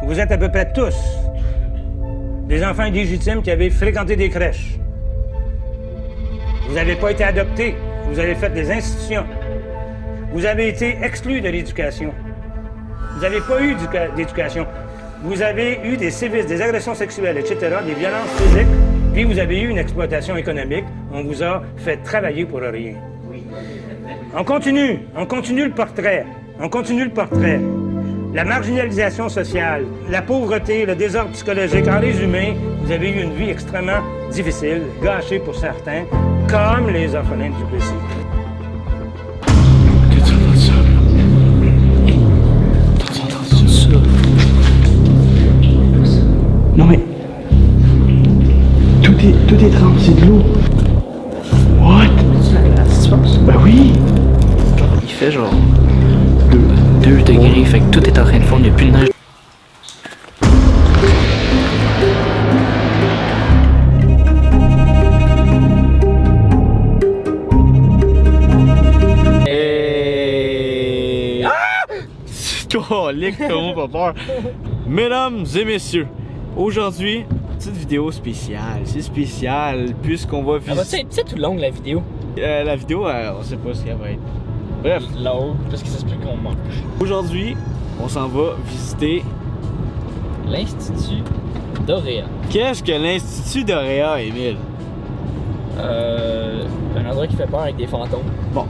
vous êtes à peu près tous des enfants illégitimes qui avaient fréquenté des crèches. Vous n'avez pas été adoptés, vous avez fait des institutions. Vous avez été exclus de l'éducation. Vous n'avez pas eu d'éducation. Vous avez eu des sévices, des agressions sexuelles, etc., des violences physiques, puis vous avez eu une exploitation économique. On vous a fait travailler pour rien. On continue le portrait. On continue le portrait. La marginalisation sociale, la pauvreté, le désordre psychologique. En résumé, vous avez eu une vie extrêmement difficile, gâchée pour certains, comme les orphelins du Duplessis. Non mais... Tout est trempé, c'est de l'eau. What? C'est la glace, tu penses? Ben oui! Il fait genre 2 degrés, fait que tout est en train de fondre, il n'y a plus de neige. Hey! Oh, lick, comment pas peur. Mesdames et messieurs, aujourd'hui, petite vidéo spéciale. C'est spécial puisqu'on va visiter. C'est tout long la vidéo. La vidéo, on sait pas ce qu'elle va être. Bref. Long, parce que ça se peut qu'on manque. Aujourd'hui, on s'en va visiter L'Institut d'Oréa. Qu'est-ce que l'Institut d'Oréa, Émile? Un endroit qui fait peur avec des fantômes. Bon,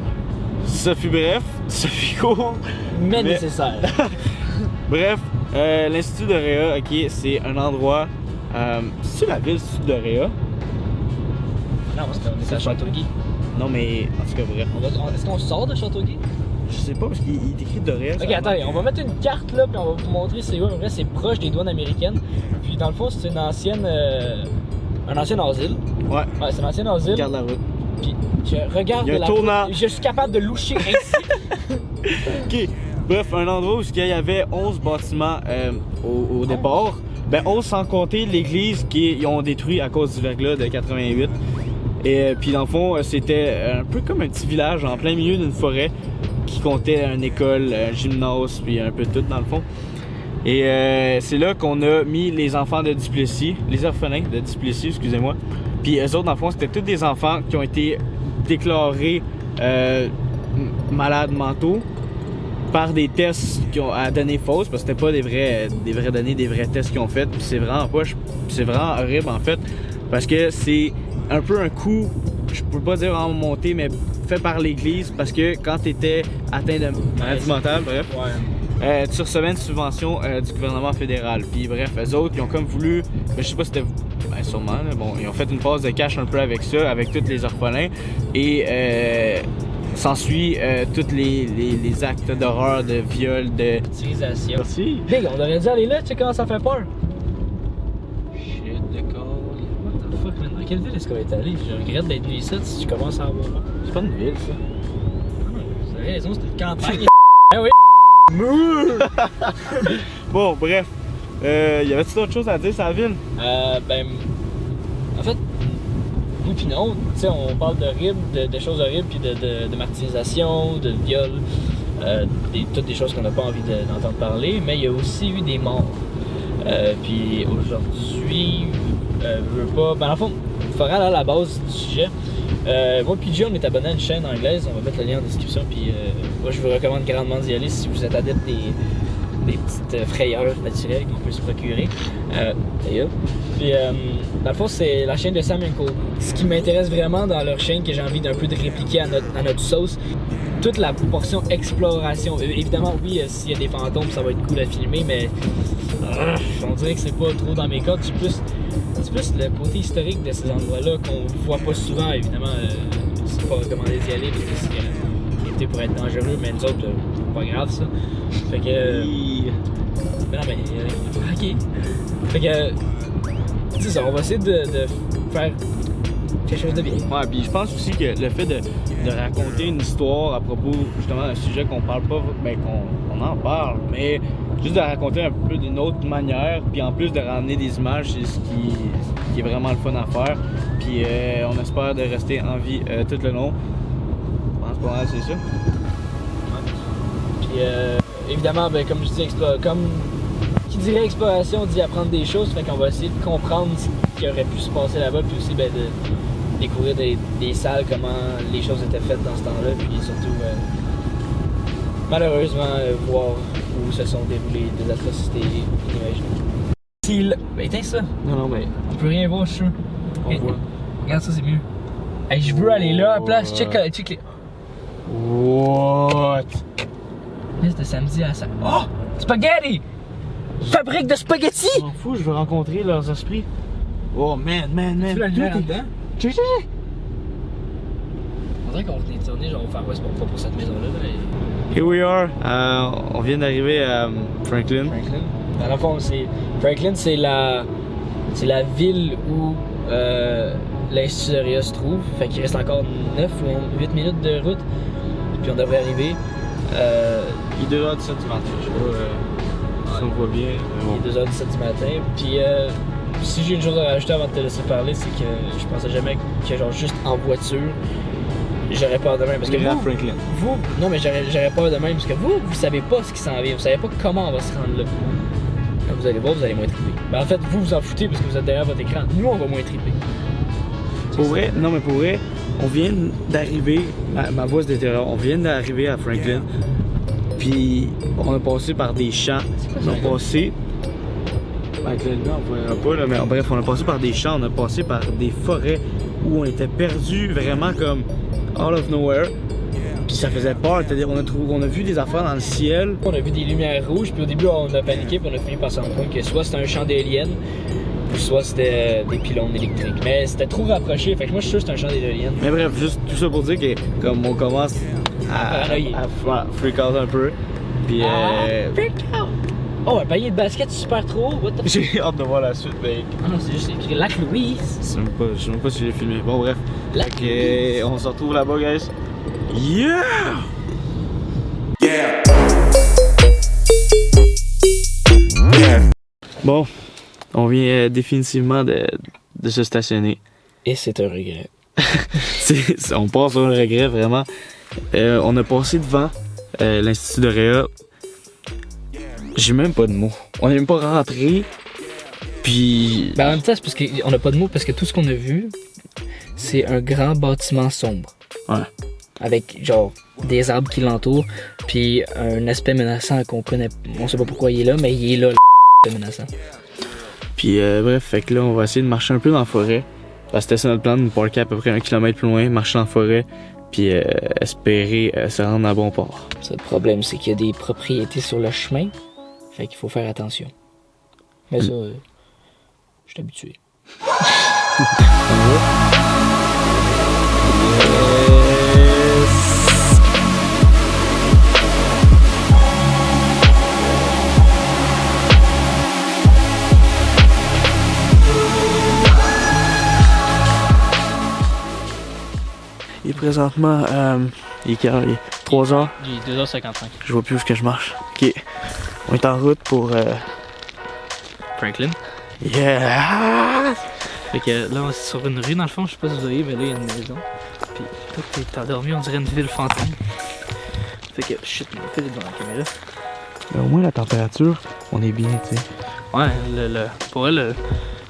ça fut bref, ça fut court. Mais nécessaire. Bref, l'Institut d'Oréa, ok, c'est un endroit. C'est la ville d'Oréa? Non, parce qu'on est à Châteauguay. Non, mais en tout cas, bref. Est-ce qu'on sort de Châteauguay? Je sais pas parce qu'il est écrit d'Oréa. Ok, attends, on va mettre une carte là, puis on va vous montrer c'est où. En vrai, c'est proche des douanes américaines. Puis dans le fond, c'est une ancienne. Un ancien asile. Ouais. Ouais, c'est un ancien asile. Regarde la route. Puis je regarde Il y a un la tournant. Je suis capable de loucher ainsi. Ok, bref, un endroit où il y avait 11 bâtiments au départ. Ben 11 sans compter l'église qu'ils ont détruit à cause du verglas de 88. Et puis dans le fond, c'était un peu comme un petit village en plein milieu d'une forêt qui comptait une école, un gymnase, puis un peu de tout dans le fond. Et c'est là qu'on a mis les enfants de Duplessis, les orphelins de Duplessis, excusez-moi. Puis eux autres, dans le fond, c'était tous des enfants qui ont été déclarés malades mentaux par des tests qui ont à données fausses, parce que c'était pas des vraies données, des vrais tests qu'ils ont fait. Puis c'est vraiment pas, c'est vraiment horrible en fait, parce que c'est un peu un coup, je peux pas dire en montée, mais fait par l'église, parce que quand tu étais atteint de maladie mentale, bref, ouais. Tu recevais une subvention du gouvernement fédéral. Puis bref, eux autres, ils ont comme voulu, je sais pas si c'était, ben sûrement, là, bon, ils ont fait une passe de cash un peu avec ça, avec tous les orphelins, et s'ensuit tous les actes d'horreur, de viol, de... Utilisation. Merci. Big, on aurait dû aller là, tu sais comment ça fait peur. Shit, d'accord. What the fuck, man? Dans quelle ville est-ce qu'on est allé? Je regrette d'être venu ici si tu commences à avoir peur. C'est pas une ville, ça. Vous avez raison, c'était une campagne. Ah oui! Bon, bref. Y avait-tu d'autres choses à dire sur la ville? Ben. En fait, oui pis non. Tu sais, on parle d'horribles, de choses horribles, puis de martyrisation, de viol. Toutes des choses qu'on n'a pas envie d'entendre parler. Mais il y a aussi eu des morts. Puis aujourd'hui, je veux pas. Ben, en fond, il faudra aller à la base du sujet. Moi puis John, on est abonné à une chaîne anglaise, on va mettre le lien en description, puis moi je vous recommande grandement d'y aller si vous êtes adepte des petites frayeurs naturelles qu'on peut se procurer. D'ailleurs. Puis dans le fond, c'est la chaîne de Sam Cole. Ce qui m'intéresse vraiment dans leur chaîne, que j'ai envie d'un peu de répliquer à notre sauce, toute la portion exploration. Évidemment, oui, s'il y a des fantômes, ça va être cool à filmer, mais on dirait que c'est pas trop dans mes cordes. C'est plus le côté historique de ces endroits-là qu'on voit pas souvent, évidemment. C'est pas recommandé d'y aller parce que c'est pour être dangereux, mais nous autres, pas grave ça. Fait que. Mais non, mais. Ok. Fait que. C'est ça, on va essayer de faire quelque chose de bien. Ouais, puis je pense aussi que le fait de raconter une histoire à propos justement d'un sujet qu'on parle pas, ben qu'on en parle, mais juste de raconter un peu d'une autre manière, puis en plus de ramener des images, c'est ce qui est vraiment le fun à faire. Puis on espère de rester en vie tout le long. Je pense pas mal, c'est ça. Puis évidemment, ben, comme je dis, comme qui dirait exploration dit apprendre des choses, fait qu'on va essayer de comprendre ce qui aurait pu se passer là-bas, puis aussi ben, de découvrir des salles, comment les choses étaient faites dans ce temps-là, puis surtout malheureusement voir où se sont déroulées des atrocités inimaginables. Ben éteins ça! Non, mais On peut rien voir, je suis sûr. on voit. Regarde ça, c'est mieux. Hey, je veux aller là à la place, check les... What? C'était samedi à ça. Oh! Spaghetti! Fabrique de spaghetti! Je m'en fous, je veux rencontrer leurs esprits. Oh man. Tu veux la lumière dedans? Check. On dirait qu'on venait de tourner, genre, faire ouais, c'est pas pour cette maison-là. Mais... Here we are. On vient d'arriver à Franklin. Franklin. Dans le fond, Franklin, c'est la ville où l'Institut de Ria se trouve. Fait qu'il reste encore 9 ou 8 minutes de route. Puis on devrait arriver. Il est 2h17 du matin, je sais pas si on voit bien. Il est 2h17 du matin. Puis si j'ai une chose à rajouter avant de te laisser parler, c'est que je pensais jamais que genre juste en voiture, j'aurais peur de même. Parce que vous, non mais j'aurais peur de même parce que vous savez pas ce qui s'en vient, vous savez pas comment on va se rendre là. Quand vous allez voir, vous allez moins triper. Ben, en fait, vous en foutez parce que vous êtes derrière votre écran. Nous, on va moins triper. Pour vrai, on vient d'arriver, ma voix se détériore, on vient d'arriver à Franklin, puis on a passé par des champs, on a passé, avec le lumière on voit pas là, mais bref, on a passé par des champs, on a passé par des forêts où on était perdu vraiment comme out of nowhere, puis ça faisait peur, c'est-à-dire on a vu des affaires dans le ciel. On a vu des lumières rouges, puis au début on a paniqué, puis on a fini par se rendre compte que soit c'était un champ d'éoliennes, ou soit c'était des pylônes électriques. Mais c'était trop rapproché, fait que moi je suis sûr que c'est un champ d'éoliennes. Mais bref, juste tout ça pour dire que comme on commence à freak out un peu, puis freak out! Oh, un panier de basket super trop haut, what the fuck? j'ai hâte de voir la suite, mec. Ah non, c'est juste écrit Lac Louise. Je sais même pas si j'ai filmé. Bon, bref. Lac Fait que, on se retrouve là-bas, guys. Yeah! Yeah. Bon, on vient définitivement de se stationner. Et c'est un regret. On part sur un regret, vraiment. On a passé devant l'Institut de Réa. J'ai même pas de mots. On n'est même pas rentré. Puis. Ben en même temps, c'est parce qu'on n'a pas de mots, parce que tout ce qu'on a vu, c'est un grand bâtiment sombre. Ouais. Avec genre des arbres qui l'entourent, puis un aspect menaçant qu'on connaît. On sait pas pourquoi il est là, mais il est là, le menaçant. Puis bref, fait que là, on va essayer de marcher un peu dans la forêt. Parce que c'était ça notre plan, de nous parker à peu près 1 kilomètre plus loin, marcher dans la forêt, puis espérer se rendre à bon port. Le problème, c'est qu'il y a des propriétés sur le chemin, fait qu'il faut faire attention. Mais ça, je suis habitué. Et présentement, il est 3h. Il est 2h55. Je vois plus où est-ce que je marche. Ok, on est en route pour... Franklin. Yeah! Fait que là, on est sur une rue dans le fond, je sais pas si vous voyez, mais là, il y a une maison. Puis tout est endormi, on dirait une ville fantôme. Fait que, shit, on va faire devant la caméra. Mais au moins, la température, on est bien, tu sais. Ouais, pour elle,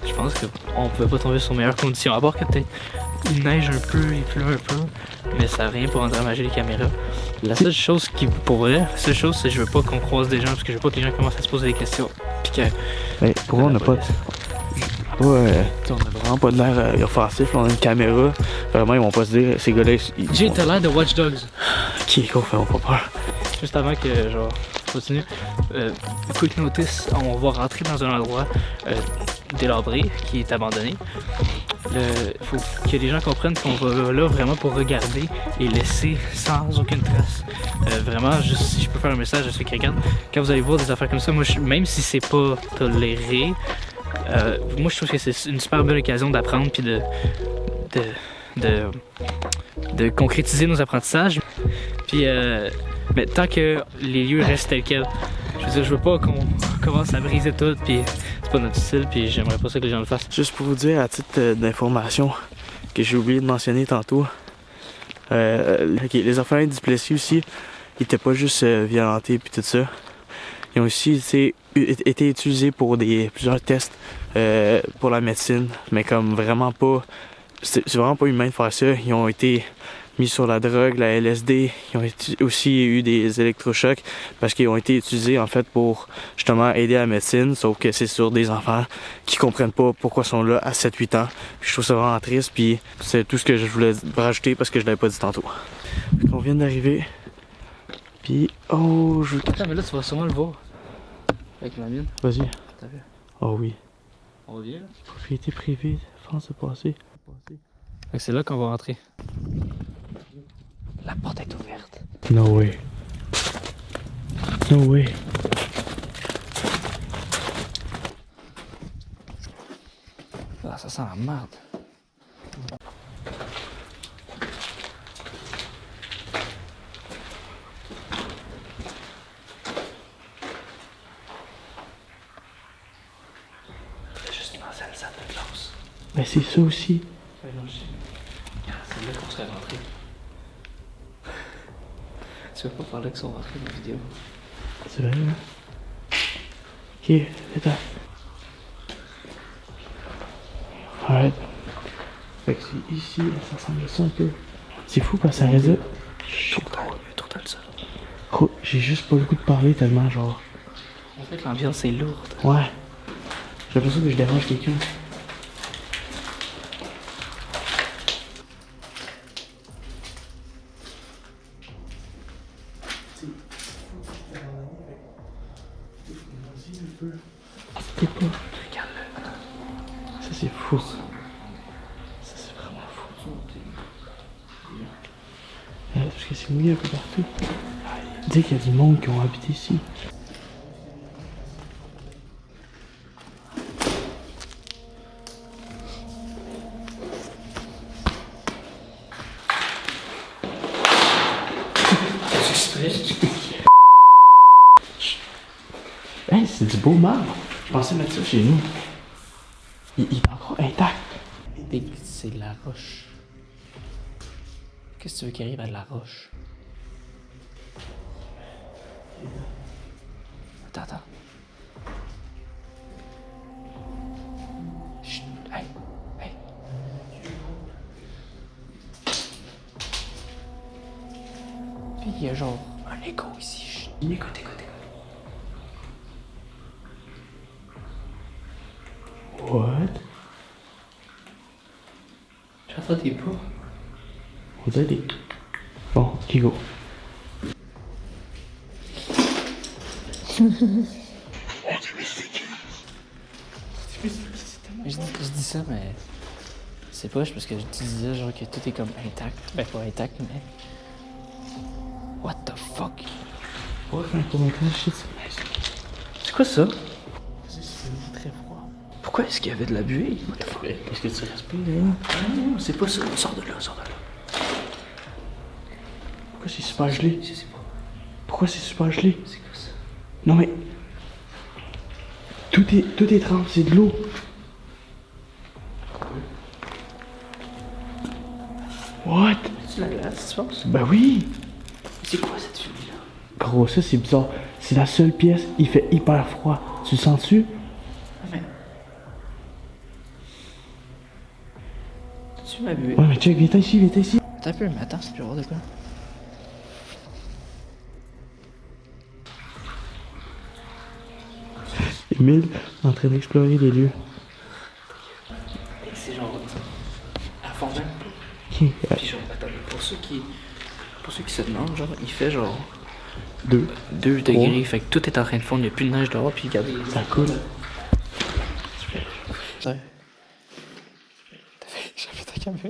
je pense qu'on pouvait pas tomber sur meilleures conditions. À part que peut-être il neige un peu, il pleut un peu, mais ça n'a rien pour endommager les caméras. La seule chose qui, pour vrai, la seule chose, c'est que je veux pas qu'on croise des gens, parce que je veux pas que les gens commencent à se poser des questions. Puis que. Mais pour moi, on n'a pas. On a vraiment pas de l'air offensif, là, on a une caméra. Vraiment, ils vont pas se dire, ces gars-là, J'ai l'air de Watch Dogs. Ok, go, fais-moi pas peur. Juste avant que, genre, continue, quick notice, on va rentrer dans un endroit délabré, qui est abandonné. Il faut que les gens comprennent qu'on va là vraiment pour regarder et laisser sans aucune trace. Vraiment, juste si je peux faire un message à ceux qui regardent, quand vous allez voir des affaires comme ça, moi, même si c'est pas toléré, moi je trouve que c'est une super belle occasion d'apprendre puis de concrétiser nos apprentissages. Puis, mais tant que les lieux restent tels quels, je veux dire, je veux pas qu'on commence à briser tout, puis c'est pas notre style, puis j'aimerais pas ça que les gens le fassent. Juste pour vous dire, à titre d'information, que j'ai oublié de mentionner tantôt, les orphelins du Plessis aussi, ils étaient pas juste violentés puis tout ça. Ils ont aussi été utilisés pour plusieurs tests pour la médecine, mais comme vraiment pas... C'est vraiment pas humain de faire ça. Ils ont été mis sur la drogue, la LSD. Ils ont aussi eu des électrochocs parce qu'ils ont été utilisés en fait pour justement aider la médecine, sauf que c'est sur des enfants qui comprennent pas pourquoi ils sont là à 7-8 ans. Puis je trouve ça vraiment triste, puis c'est tout ce que je voulais rajouter parce que je l'avais pas dit tantôt. On vient d'arriver, puis oh je... Attends, mais là tu vas sûrement le voir. Avec ma mine. Vas-y. T'as vu? Oh oui. On revient là? Propriété privée, France de passé. Fait que c'est là qu'on va rentrer. La porte est ouverte. No way. No way. Ah, ça sent la merde. Juste dans cette salle de classe. Mais c'est ça aussi. C'est là qu'on serait rentré. Tu veux pas parler qu'ils sont rentrés dans la vidéo? C'est vrai, hein? Ok, attends. Alright. Fait que c'est ici, ça ressemble à ça un peu. C'est fou parce que ça résonne. Total ça. Oh, j'ai juste pas le goût de parler tellement genre. En fait, l'ambiance est lourde. Ouais. J'ai l'impression que je dérange quelqu'un. C'était pas. Regarde-le. Ça c'est fou. Ça c'est vraiment fou. Parce que c'est mouillé un peu partout. Dis qu'il y a du monde qui ont habité ici. Hey, c'est du beau marbre. Je pensais mettre ça chez nous. Il est encore intact. C'est de la roche. Qu'est-ce que tu veux qu'il arrive à de la roche? Attends. Chut, hey. Puis il y a genre un écho ici. Chut. Écoute. What? J'entends des pas. On dirait des... Bon, ok, go. Je dis ça, mais c'est poche parce que je disais genre que tout est comme intact. Ben, pas intact, mais. What the fuck? On va faire un commentaire, shit, C'est quoi ça? c'est très froid. Pourquoi est-ce qu'il y avait de la buée? Est-ce que tu respires, là? Non, c'est pas ça. Sors de là. Pourquoi c'est super gelé? Je sais pas. Pourquoi c'est super gelé? C'est quoi ça? Non mais... Tout est trempé, c'est de l'eau. What? C'est la glace, tu penses? Ben oui! C'est quoi cette fumée-là? Gros, ça c'est bizarre. C'est la seule pièce, il fait hyper froid. Tu le sens-tu? Mais... Tu m'as bu. Ouais mais check, viens ici. Attends un peu, mais attends, c'est plus voir de quoi. Emile en train d'explorer les lieux. C'est genre... à fond même. Ok, Puis genre, attends, pour ceux qui se demandent, genre, il fait genre... 2. 2 degrés, fait que tout est en train de fondre, il n'y a plus de neige dehors, puis regardez... Ça coule. Ouais. J'avais ta caméra.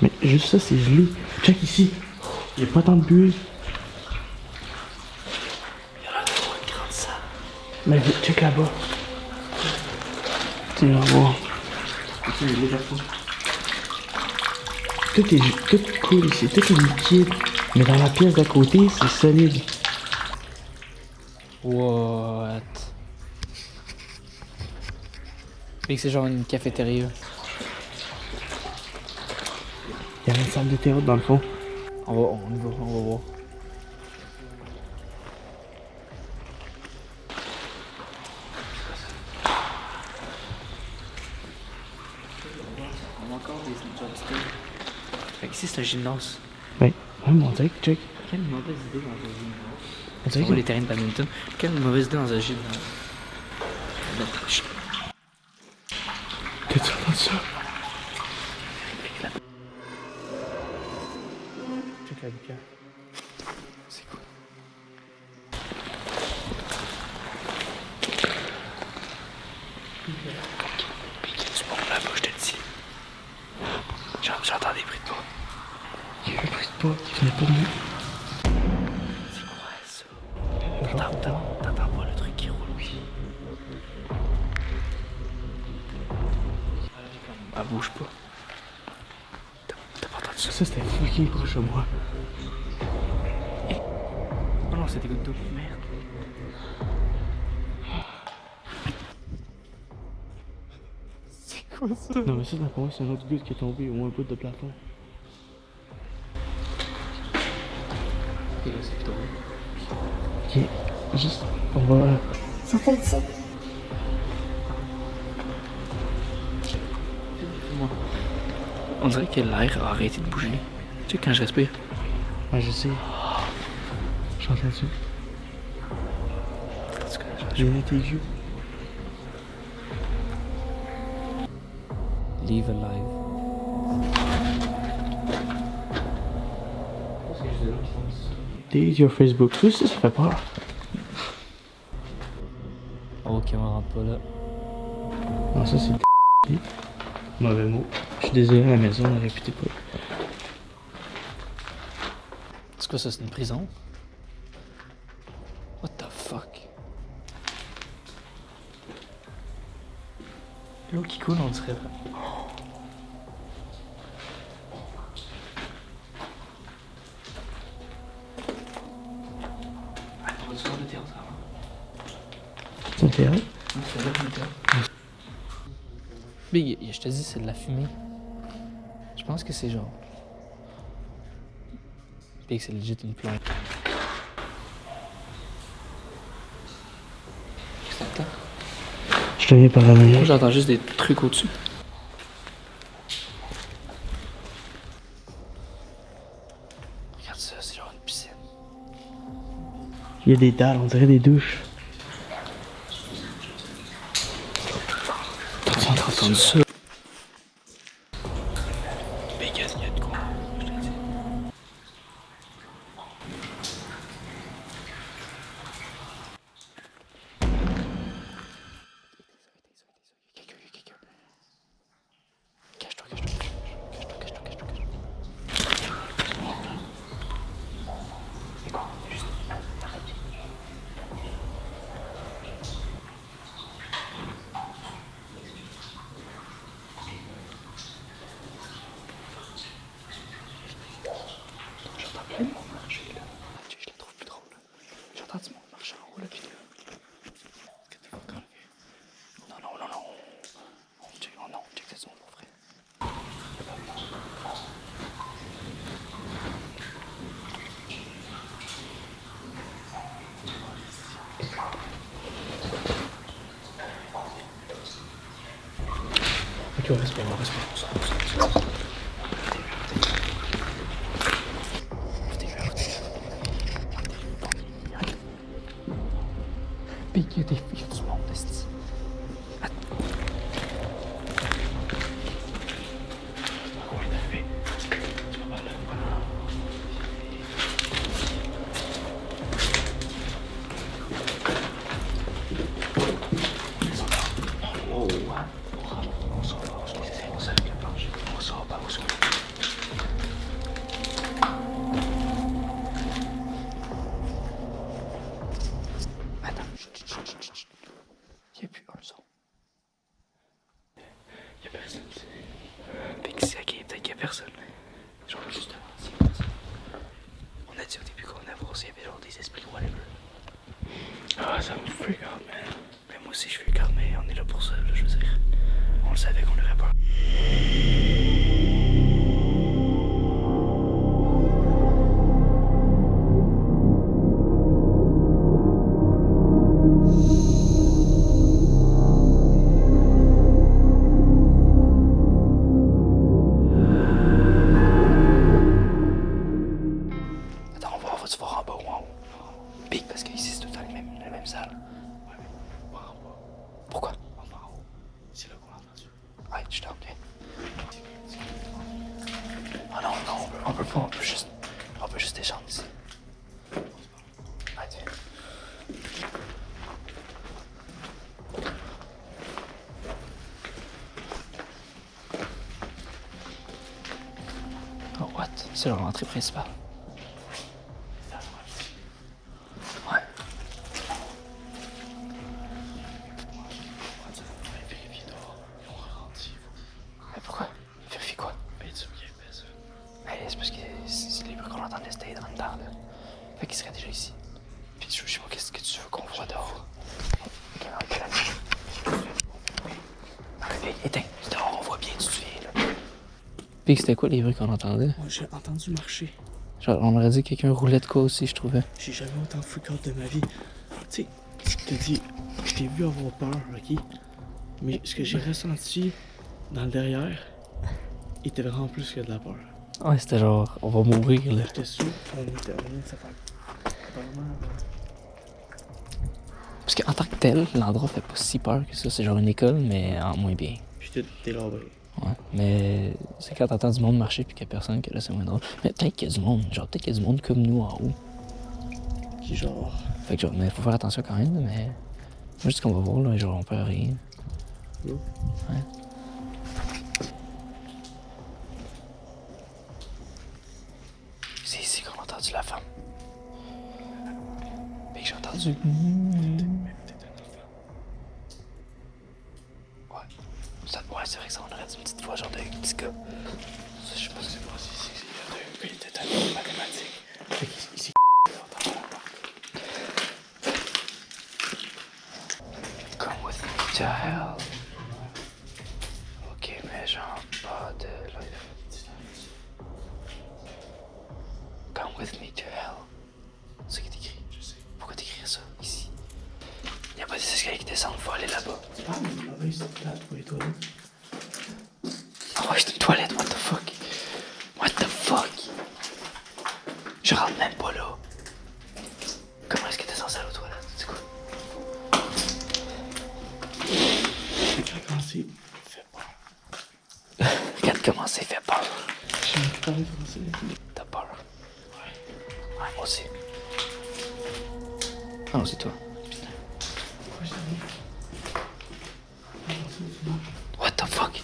Mais juste ça, c'est gelé. Check ici. Il n'y a pas tant de buée. Il y a l'air d'avoir une grande salle. Mais check là-bas. Tu vas voir. Tout coule ici, tout est liquide. Mais dans la pièce d'à côté, c'est solide. What? Fait que c'est genre une cafétéria. Il y a une salle de théâtre dans le fond. On va voir. encore des joysticks. Fait qu'ici, c'est un gymnase. Ouais, mais on dirait que, check. Quelle mauvaise idée dans un gymnase. On dirait On que les terrains de badminton. Quelle mauvaise idée dans un gymnase. T'as-tu entendu ça? Check la lumière. C'est quoi? Puis il y a du monde là-bas, je te le dis. J'entends des bruits de pas. Il y a eu un bruit de pas qui venait pas de nous. C'est quoi ça? T'entends pas le truc qui roule, oui. Elle bouge pas. T'as pas entendu ça? Ça, c'était fucking proche de moi. Oh non, c'est des gouttes d'eau. Merde. C'est quoi ça? Non, mais ça, pour moi, c'est un autre goutte qui est tombé ou un bout de plafond. Ok, là, c'est plutôt Ok, juste, on va. Sortez d'ici. On dirait que l'air a arrêté de bouger. Tu sais, quand je respire. Ouais, je sais. J'entends ça. En tout cas, J'ai été vieux. Leave alive. Delete your Facebook. Tout ça, ça fait peur. Ok, on rentre pas là. Non, ça, c'est mauvais mot. Je suis désolé, à la maison, on a répété pas. C'est quoi ça, c'est une prison? What the fuck? L'eau qui coule, on dirait. On va sur le théâtre avant. C'est un théâtre? C'est là le théâtre. Mais je te dis, c'est de la fumée. Je pense que c'est genre. Puis que c'est legit une plante. Qu'est-ce que t'entends? Je deviens paranoïaque. Moi, j'entends juste des trucs au-dessus. Regarde ça, c'est genre une piscine. Il y a des dalles, on dirait des douches. T'as entendu ça? Bacon, il y a de quoi, je te dis. Quelqu'un. Cache-toi. C'est quoi? Juste arrête. J'entends plein de monde marcher là. Je la trouve plus drôle. J'entends du monde marcher en haut là, pis là. Qu'est-ce que tu fais? Non. Check ça, c'est mon frère. Ok, on respire. Puis il y a du monde, esti. Combien d'arrivées? Tu vas par là. Oh, on sort pas, on sort avec la planche. On sort pas, on sort. Attends, chut. Il n'y a plus un son. Il n'y a personne ici. Fait que c'est ok, peut-être qu'il n'y a personne. Genre juste devant, s'il y a personne. On a dit au début qu'on allait voir s'il y avait genre des esprits ou whatever. Ah, ça me freak out, man. Mais moi aussi je suis calme, mais on est là pour ça, là, je veux dire. On le savait qu'on aurait peur. salle. Ouais, mais pas en bas. Pourquoi? On va en haut. C'est là qu'on l'a entendu. Ouais, je t'en viens. Ah non, non, on peut pas, on peut juste descendre ici. Ouais, tiens. Oh, what? C'est leur entrée principale. Ouais. Mais pourquoi? Vérifie quoi? Ben, tu me viens ça. Mais c'est parce que c'est les bruits qu'on entendait, c'était dans le temps, là. Fait qu'il serait déjà ici. Puis je sais pas qu'est-ce que tu veux qu'on voit dehors. Ok, ok, là. Hey, éteins, dehors, on voit bien, tu te souviens, là. Puis c'était quoi les bruits qu'on entendait? Moi, j'ai entendu marcher. Genre, on aurait dit que quelqu'un roulait de quoi aussi, je trouvais. J'ai jamais autant freak out de ma vie. Tu sais, je te dis, je t'ai vu avoir peur, ok? Mais ce que j'ai ressenti dans le derrière était vraiment plus que de la peur. Ouais, c'était genre, on va mourir, là. J'étais sûr qu'on était revenu de sa part. Vraiment. Parce qu'en tant que tel, l'endroit fait pas si peur que ça. C'est genre une école, mais en moins bien. Puis t'es là, ouais. Ouais, mais c'est quand t'entends du monde marcher puis qu'il y a personne que là c'est moins drôle. Mais peut-être qu'il y a du monde, genre peut-être qu'il y a du monde comme nous en haut. Qui genre. Fait que genre, mais faut faire attention quand même, mais. Moi je dis qu'on va voir là, genre on peut rien. Là. Ouais. C'est ici qu'on a entendu la femme. Fait que j'ai entendu. Ouais, c'est vrai que ça on aurait dit une petite voix genre de petit gars. Ça, je sais pas. C'est pas si il y a un gars, il était en mathématiques. Fait qu'il s'est Come with me to hell. Ok, mais genre pas de life. Come with me to hell. C'est ce qui est écrit. Je sais. Pourquoi t'écris ça ici? Y a pas des escaliers qui descendent, faut aller là-bas. Ah, mais là-bas, c'est là pour les toilettes. Ah ouais, c'est une toilette, what the fuck? What the fuck? Je rentre même pas là. Comment est-ce que t'es censé aller aux toilettes? C'est quoi? Regarde comment c'est fait peur. Regarde comment c'est fait peur. J'ai même plus parlé français. T'as peur? Ouais. Ouais, moi aussi. Ah non, c'est toi. Putain. Pourquoi je t'arrive? What the fuck?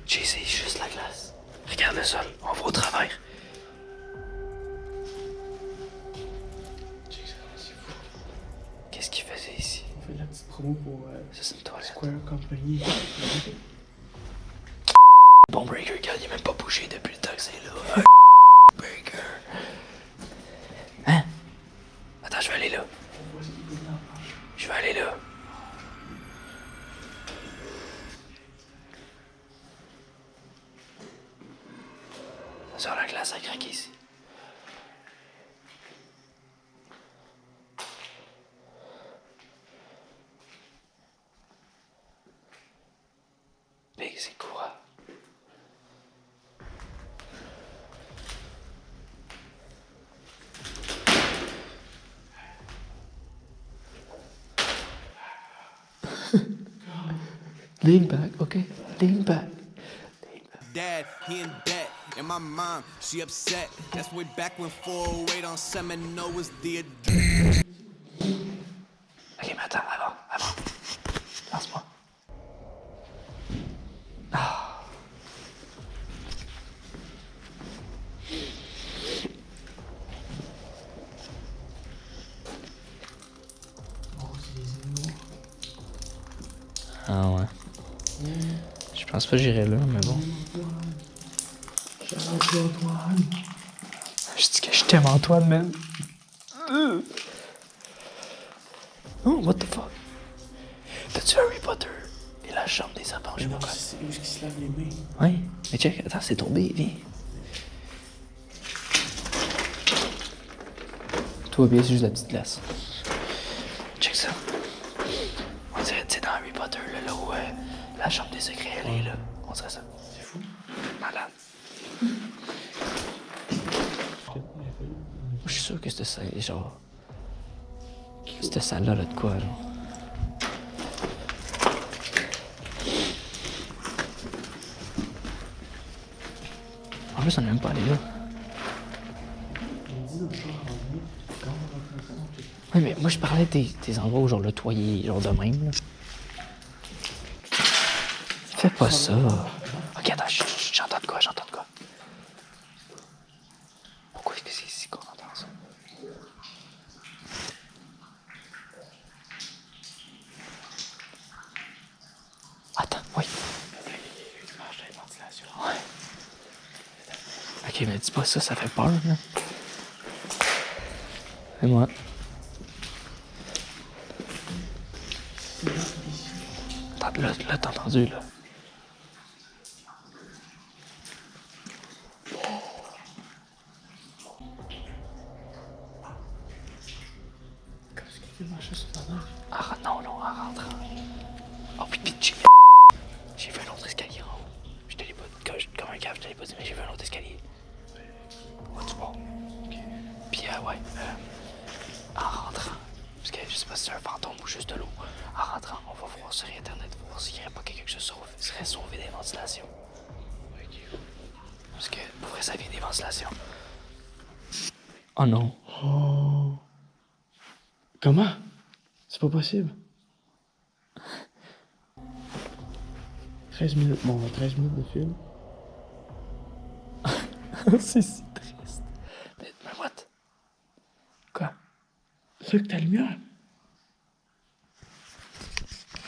J'ai essayé juste la glace. Regarde le sol, on va au travers. C'est fou. Qu'est-ce qu'il faisait ici? On fait de la petite promo pour Ça, c'est une toilette. Square Company. Bon Breaker, regarde, il a même pas bougé depuis le temps que c'est là. Breaker. Hein? Attends, je vais aller là. Je vais aller là. Ça sort la glace à craquer ici. Big, c'est courant. Lean back, okay? Lean back. Dad, he in debt, and my mom, she upset. That's way back when 408 on Seminole was the address. Ok, mais attends, avant. Lance-moi. Ah. Ah ouais. Je pense pas que j'irai là, mais bon. Antoine. Je dis que je t'aime, Antoine, man. Oh, what the fuck? T'as-tu Harry Potter et la chambre des serpents? Je sais Non, pas quoi. c'est où est-ce qu'il se lave les mains? Ouais, mais check, attends, c'est tombé, viens. Tout va bien, c'est juste la petite glace. Check ça. On dirait, tu sais, dans Harry Potter, là où la chambre des secrets, elle est là. On dirait ça. C'est fou. Malade. Je suis sûr que c'était ça, genre. Cette salle-là, là, de quoi, genre? En plus, on n'est même pas allé là. Oui, mais moi, je parlais des endroits où, genre, le toit, il est, genre, de même, là. Fais pas ça. Ok, attends, j'entends de quoi, Pourquoi est-ce que c'est ici qu'on entend ça? Attends, oui. Ouais. Ok, mais dis pas ça, ça fait peur, là. Et moi. Attends, là, t'as entendu, là. Ah, non, en rentrant. Oh, puis, j'ai vu un autre escalier en haut. Je te l'ai pas dit, comme un cave, je te l'ai pas dit, mais j'ai vu un autre escalier. Ouais, tu vois. Puis, en rentrant, parce que je sais pas si c'est un fantôme ou juste de l'eau, en rentrant, on va voir sur Internet, voir s'il n'y aurait pas quelqu'un qui serait sauvé des ventilations. Parce que, pour vrai, ça vient des ventilations. Oh non. Oh. Comment? C'est pas possible. 13 minutes, bon, 13 minutes de film. C'est si triste. Mais what? Quoi? C'est que ta lumière?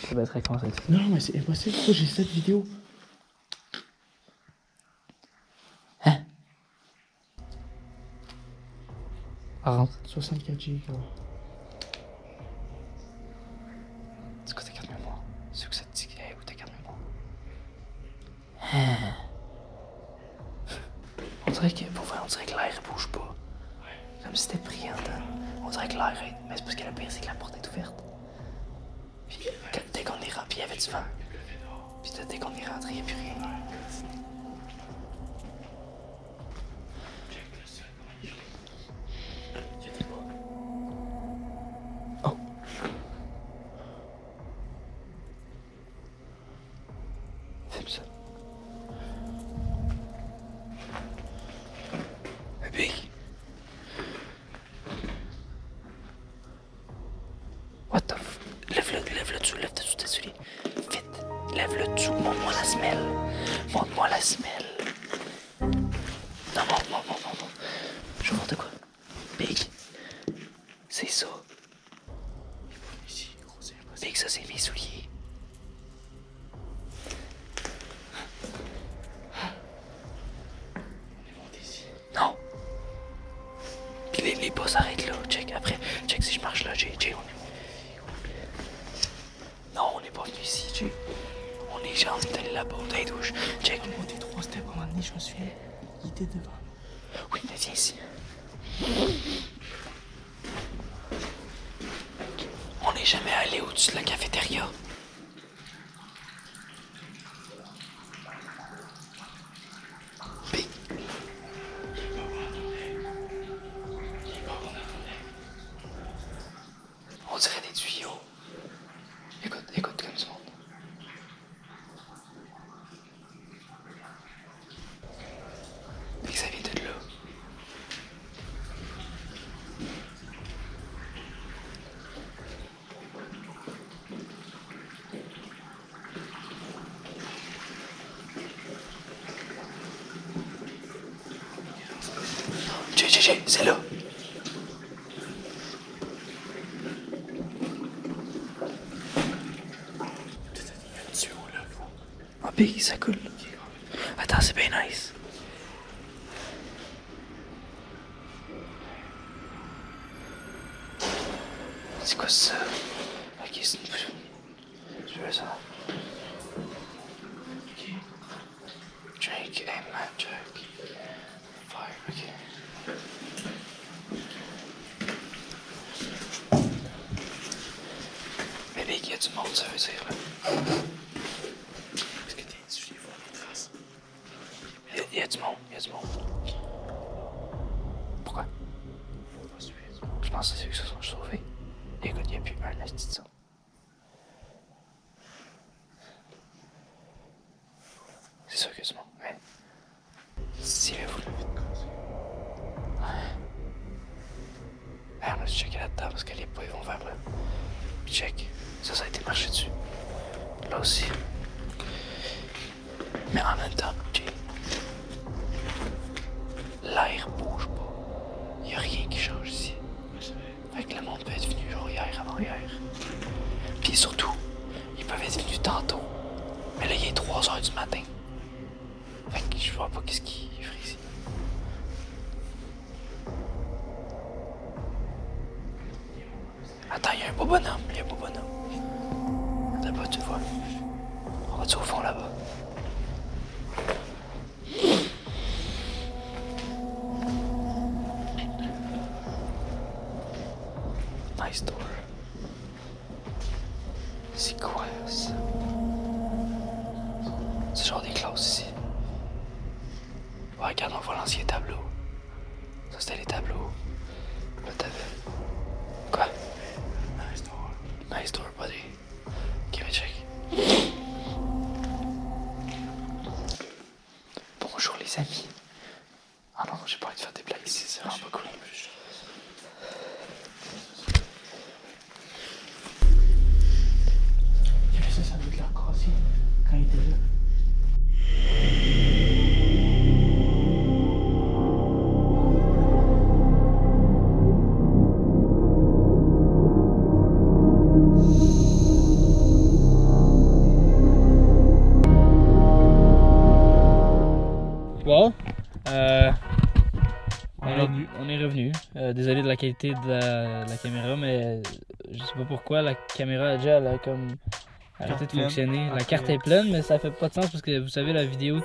Ça va être con, ça. Non, mais c'est impossible. Pourquoi j'ai cette vidéo? Hein? Rentre. 64 G, quoi. C'est quoi ta carte mémoire? C'est où que ça te dit où ta carte mémoire? Hein? On dirait que, pour vrai, on dirait que l'air bouge pas. Comme si c'était pris en dedans. On dirait que l'air est... Mais c'est parce que le pire, c'est que la porte est ouverte. Puis dès qu'on est rentré, il y avait du vent. Puis dès qu'on est rentré, il n'y a plus rien. Oh. Filme ça. Big. What the f... Lève-le dessous, tes souliers. Vite, lève-le dessous, montre-moi la semelle. Montre-moi la semelle. Non, montre. Je vais voir de quoi. Big. C'est ça. Big, ça c'est mes souliers. Non. Puis les pas s'arrêtent là. Check, après. Check si je marche là. Jay, on est... Non, on n'est pas venu ici, Jay. On est allé là-bas, dans les douches. Check. On monté 3 steps à un moment donné, je me souviens. Il était devant. Oui, mais viens ici. On n'est jamais allé au-dessus de la cafétéria. Big. On dirait des tuyaux. Écoute comme du monde. Et que ça vient de là. Jay, c'est là. Ah, Big, ça coule. Attends, c'est bien nice. C'est quoi ça? Ok, c'est une... Je veux ça. Ok. Drink a magic. Fire, ok. Mais Big, y a du monde, ça veut dire, là. Est-ce que t'es dessus, il faut les traces? Y a du monde. Pourquoi? Je pense que c'est ceux qui se sont sauvés. Écoute, il n'y a plus un asti de son. C'est sûr que c'est bon, mais... Si vous l'avez de cause. Ouais. On a dû checker là-dedans parce que les pas ils vont vers là. Puis check. Ça a été marché dessus. Là aussi. Mais en même temps, l'air bouge pas. Il n'y a rien qui change ici. Fait que le monde peut être venu genre hier, avant-hier. Puis surtout, ils peuvent être venus tantôt. Mais là, il est 3h du matin. Fait que je vois pas qu'est-ce qui ferait ici. Attends, il y a un beau bonhomme. Il y a un beau bonhomme. Attends pas, tu le vois. On va-tu au fond là-bas? Nice door. C'est quoi ça? C'est genre des classes ici. Ouais, regarde, on voit l'ancien tableau. Ça, c'était les tableaux. Là, t'avais... Quoi? Nice door. Nice door, buddy. Ok, va check. Bonjour, les amis. Ah non, j'ai pas envie de faire des blagues ici, c'est vraiment pas cool. Il y avait ça doit être leur casier quand il était là. Bon, on est revenu. Désolé de la qualité de la caméra, mais je sais pas pourquoi la caméra déjà elle a comme arrêté de fonctionner. La carte est pleine, mais ça fait pas de sens parce que vous savez la vidéo.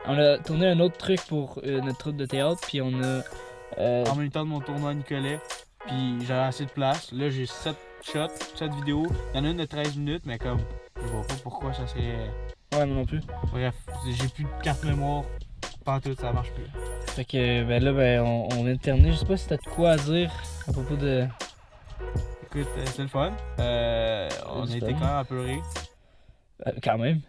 On a tourné un autre truc pour notre troupe de théâtre, puis on a. En même temps de mon tournoi à Nicolet, puis j'avais assez de place. Là, j'ai 7 shots, 7 vidéos. Il y en a une de 13 minutes, mais comme je vois pas pourquoi ça serait. Ouais, moi non plus. Bref, j'ai plus de carte mémoire. Pas tout, ça marche plus. Fait que ben là, ben on vient de terminer. Je sais pas si t'as de quoi à dire à propos de. Écoute, c'est le fun. On a été quand même apeurés. Quand même.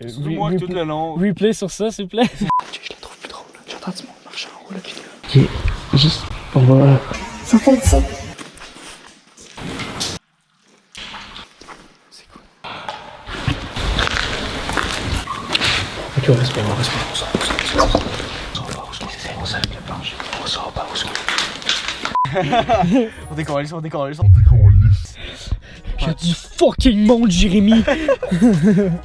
Surtout moi tout le long. Replay sur ça, s'il vous plaît. Je la trouve plus drôle. J'entends du monde marcher en haut là, puis là. Ok, juste, on va sortir de ça. C'est cool. Ok, on respire, on respire. On décolle. Il y a du fucking monde, Jérémy!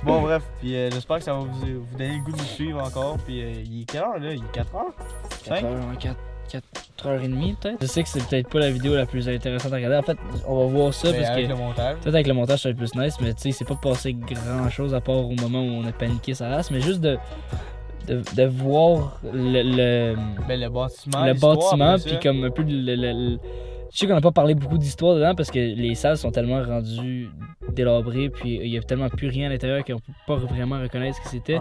Bon, bref, puis j'espère que ça va vous donner le goût de nous suivre encore. Puis il est quelle heure là? Il est 4h? 5? 4h30 peut-être? Je sais que c'est peut-être pas la vidéo la plus intéressante à regarder. En fait, on va voir ça parce avec que. le montage. Peut-être avec le montage ça va être plus nice, mais tu sais, c'est pas passé grand chose à part au moment où on a paniqué sa race, mais juste de voir Le bâtiment. le l'histoire, bâtiment, après ça. puis comme un peu je sais qu'on n'a pas parlé beaucoup d'histoire dedans parce que les salles sont tellement rendues délabrées, puis il y a tellement plus rien à l'intérieur qu'on peut pas vraiment reconnaître ce que c'était.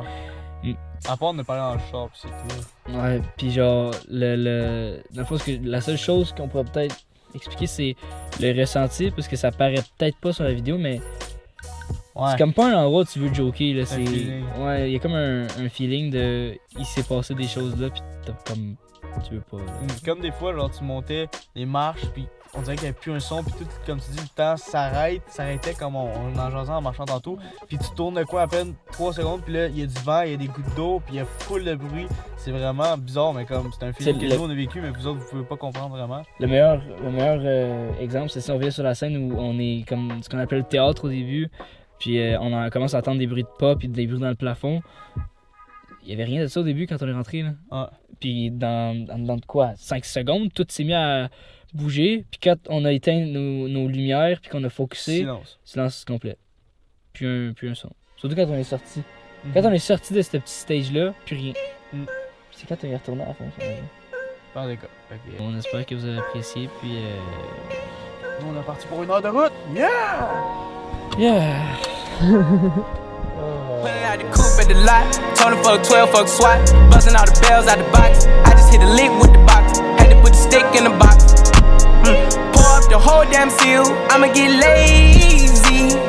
À part de parler dans le shop, c'est tout. Ouais, puis genre, dans le fond, la seule chose qu'on pourrait peut-être expliquer, c'est le ressenti, parce que ça paraît peut-être pas sur la vidéo, mais Ouais. c'est comme pas un endroit où tu veux joker, là. C'est un feeling. Ouais, il y a comme un feeling de. Il s'est passé des choses là, puis t'as comme. Tu veux pas. Là. Comme des fois, genre tu montais les marches, puis on dirait qu'il n'y avait plus un son, puis tout, comme tu dis, le temps s'arrêtait comme on en jasant en marchant tantôt. Puis tu tournes de quoi à peine 3 secondes, puis là, il y a du vent, il y a des gouttes d'eau, puis il y a full de bruit. C'est vraiment bizarre, mais comme c'est un film que nous on a vécu, mais vous autres, vous pouvez pas comprendre vraiment. Le meilleur exemple, c'est si on vient sur la scène où on est comme ce qu'on appelle le théâtre au début, puis on commence à entendre des bruits de pas, puis des bruits dans le plafond. Il y avait rien de ça au début quand on est rentré, là. Ah. Puis dans de quoi, 5 secondes, tout s'est mis à bouger. Puis quand on a éteint nos lumières, puis qu'on a focusé, silence complet. Puis un son. Surtout quand on est sorti. Quand on est sorti de ce petit stage-là, plus rien. C'est quand on est retourné à la fin. Pas d'accord. On espère que vous avez apprécié, puis Nous on est parti pour 1 heure de route. Yeah! yeah! Pulling out the coupe at the lot. Tony fuck 12, fuck SWAT. Busting all the bells out the box. I just hit a lick with the box. Had to put the stick in the box. Pour up the whole goddamn seal. I'ma get lazy.